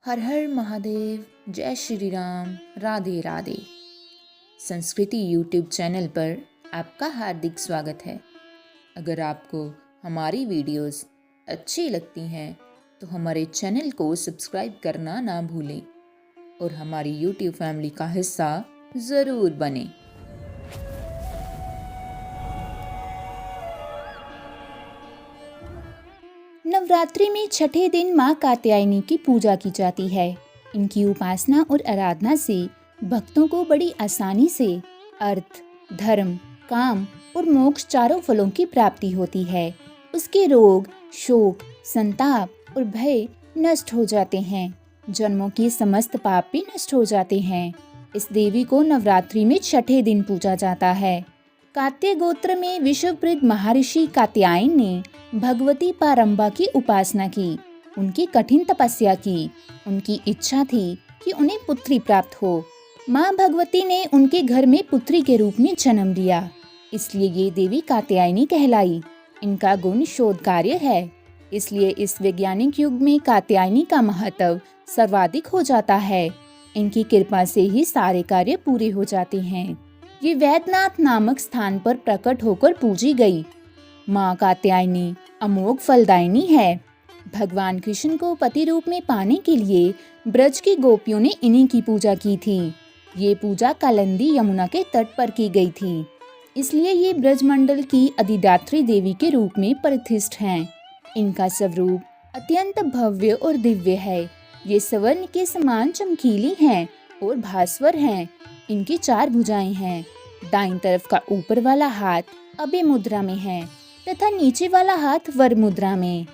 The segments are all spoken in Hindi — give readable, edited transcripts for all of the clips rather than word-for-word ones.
हर हर महादेव, जय श्री राम, राधे राधे। संस्कृति यूट्यूब चैनल पर आपका हार्दिक स्वागत है। अगर आपको हमारी वीडियोस अच्छी लगती हैं तो हमारे चैनल को सब्सक्राइब करना ना भूलें और हमारी यूट्यूब फैमिली का हिस्सा ज़रूर बनें। नवरात्रि में छठे दिन मां कात्यायनी की पूजा की जाती है। इनकी उपासना और आराधना से भक्तों को बड़ी आसानी से अर्थ, धर्म, काम और मोक्ष चारों फलों की प्राप्ति होती है। उसके रोग, शोक, संताप और भय नष्ट हो जाते हैं। जन्मों के समस्त पाप भी नष्ट हो जाते हैं। इस देवी को नवरात्रि में छठे दिन पूजा जाता है। कात्य गोत्र में विश्वप्रसिद्ध महर्षि कात्यायन ने भगवती पारंबा की उपासना की। उनकी कठिन तपस्या की। उनकी इच्छा थी कि उन्हें पुत्री प्राप्त हो। माँ भगवती ने उनके घर में पुत्री के रूप में जन्म लिया, इसलिए ये देवी कात्यायनी कहलाई। इनका गुण शोध कार्य है, इसलिए इस वैज्ञानिक युग में कात्यायनी का महत्व सर्वाधिक हो जाता है। इनकी कृपा से ही सारे कार्य पूरे हो जाते हैं। ये वैद्यनाथ नामक स्थान पर प्रकट होकर पूजी गई। माँ कात्यायनी अमोघ फलदायिनी है। भगवान कृष्ण को पति रूप में पाने के लिए ब्रज की गोपियों ने इन्हीं की पूजा की थी। ये पूजा कालिंदी यमुना के तट पर की गई थी, इसलिए ये ब्रजमंडल की अधिदात्री देवी के रूप में प्रतिष्ठित हैं। इनका स्वरूप अत्यंत भव्य और दिव्य है। ये स्वर्ण के समान चमकीली हैं और भास्वर हैं। इनकी 4 भुजाएं हैं। दाईं तरफ का ऊपर वाला हाथ अभय मुद्रा में है तथा नीचे वाला हाथ वर मुद्रा में।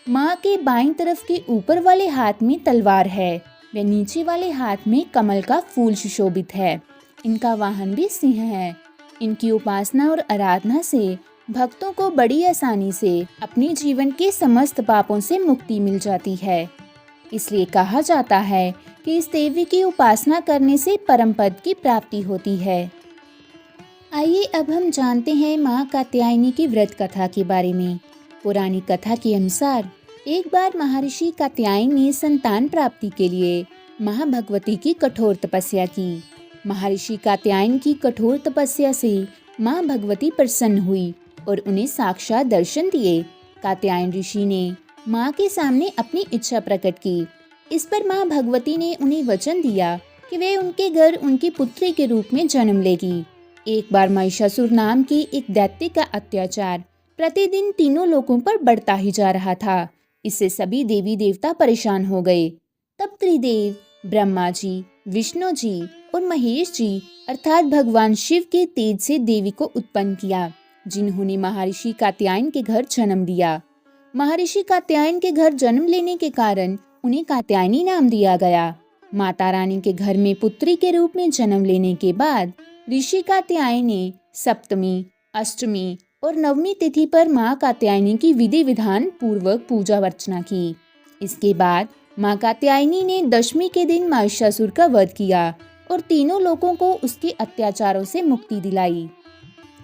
माँ के बाईं तरफ के ऊपर वाले हाथ में तलवार है व नीचे वाले हाथ में कमल का फूल सुशोभित है। इनका वाहन भी सिंह है। इनकी उपासना और आराधना से भक्तों को बड़ी आसानी से अपने जीवन के समस्त पापों से मुक्ति मिल जाती है। इसलिए कहा जाता है कि इस देवी की उपासना करने से परम पद की प्राप्ति होती है। आइए अब हम जानते हैं माँ कात्यायनी की व्रत कथा के बारे में। पुरानी कथा के अनुसार एक बार महर्षि कात्यायन ने संतान प्राप्ति के लिए माँ भगवती की कठोर तपस्या की। महर्षि कात्यायन की कठोर तपस्या से माँ भगवती प्रसन्न हुई और उन्हें साक्षात दर्शन दिए। कात्यायन ऋषि ने माँ के सामने अपनी इच्छा प्रकट की। इस पर माँ भगवती ने उन्हें वचन दिया कि वे उनके घर उनकी पुत्री के रूप में जन्म लेगी। एक बार महिषासुर नाम की एक दैत्य का अत्याचार प्रतिदिन तीनों लोगों पर बढ़ता ही जा रहा था। इससे सभी देवी देवता परेशान हो गए। तब त्रिदेव, ब्रह्मा जी, विष्णु जी और महेश जी अर्थात भगवान शिव के तेज से देवी को उत्पन्न किया, जिन्होंने महर्षि कात्यायन के घर जन्म लिया। महर्षि कात्यायन के घर जन्म लेने के कारण उन्हें कात्यायनी नाम दिया गया। माता रानी के घर में पुत्री के रूप में जन्म लेने के बाद ऋषि कात्यायन ने सप्तमी, अष्टमी और नवमी तिथि पर माँ कात्यायनी की विधि विधान पूर्वक पूजा अर्चना की। इसके बाद माँ कात्यायनी ने दशमी के दिन महिषासुर का वध किया और तीनों लोगों को उसके अत्याचारों से मुक्ति दिलाई।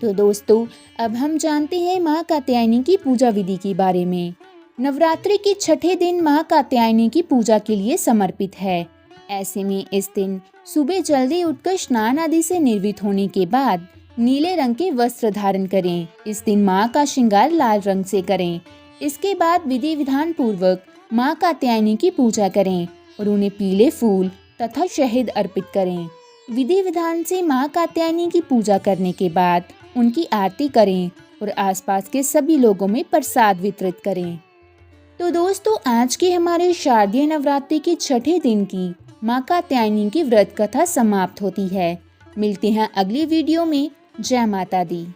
तो दोस्तों, अब हम जानते हैं माँ कात्यायनी की पूजा विधि के बारे में। नवरात्रि के छठे दिन माँ कात्यायनी की पूजा के लिए समर्पित है। ऐसे में इस दिन सुबह जल्दी उठकर स्नान आदि से निर्वित होने के बाद नीले रंग के वस्त्र धारण करें। इस दिन माँ का श्रृंगार लाल रंग से करें। इसके बाद विधि विधान पूर्वक माँ कात्यायनी की पूजा करें और उन्हें पीले फूल तथा शहद अर्पित करें। विधि विधान से माँ कात्यायनी की पूजा करने के बाद उनकी आरती करें और आसपास के सभी लोगों में प्रसाद वितरित करें। तो दोस्तों, आज के हमारे शारदीय नवरात्रि के छठे दिन की माँ कात्यायनी की व्रत कथा समाप्त होती है। मिलते हैं अगली वीडियो में। जय माता दी।